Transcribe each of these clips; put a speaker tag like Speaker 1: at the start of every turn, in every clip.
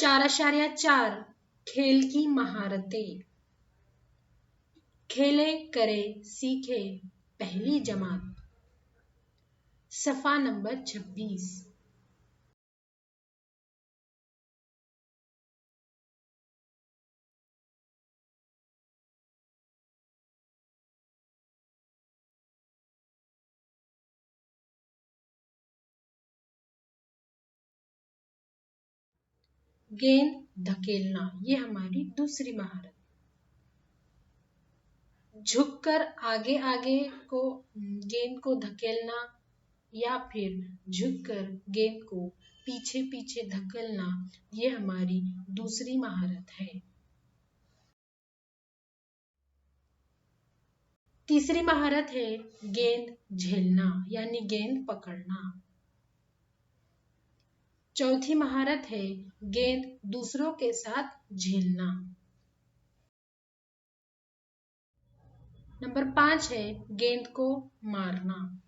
Speaker 1: 4.4 खेल की महारतें। खेले करे सीखे पहली जमात। सफ़ा नंबर 26। गेंद धकेलना, ये हमारी दूसरी महारत। झुककर आगे आगे को गेंद को धकेलना या फिर झुककर गेंद को पीछे पीछे धकेलना, ये हमारी दूसरी महारत है। तीसरी महारत है गेंद झेलना यानी गेंद पकड़ना। चौथी महारत है गेंद दूसरों के साथ झेलना। नंबर 5 है गेंद को मारना।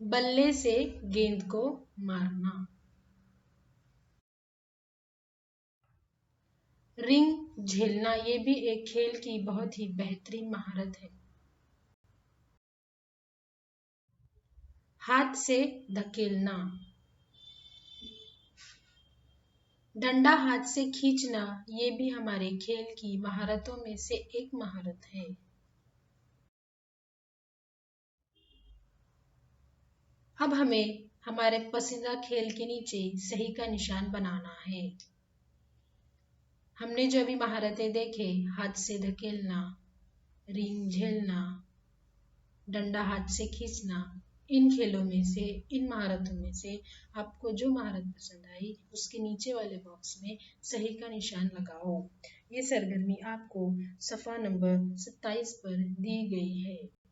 Speaker 1: बल्ले से गेंद को मारना। रिंग झेलना, ये भी एक खेल की बहुत ही बेहतरीन महारत है। हाथ से धकेलना। डंडा हाथ से खींचना, ये भी हमारे खेल की महारतों में से एक महारत है। अब हमें हमारे पसंदीदा खेल के नीचे सही का निशान बनाना है। हमने जो भी महारतें देखे, हाथ से धकेलना, रिंग झेलना, डंडा हाथ से खींचना, इन खेलों में से, इन महारतों में से आपको जो महारत पसंद आई उसके नीचे वाले बॉक्स में सही का निशान लगाओ। ये सरगर्मी आपको सफ़ा नंबर 27 पर दी गई है।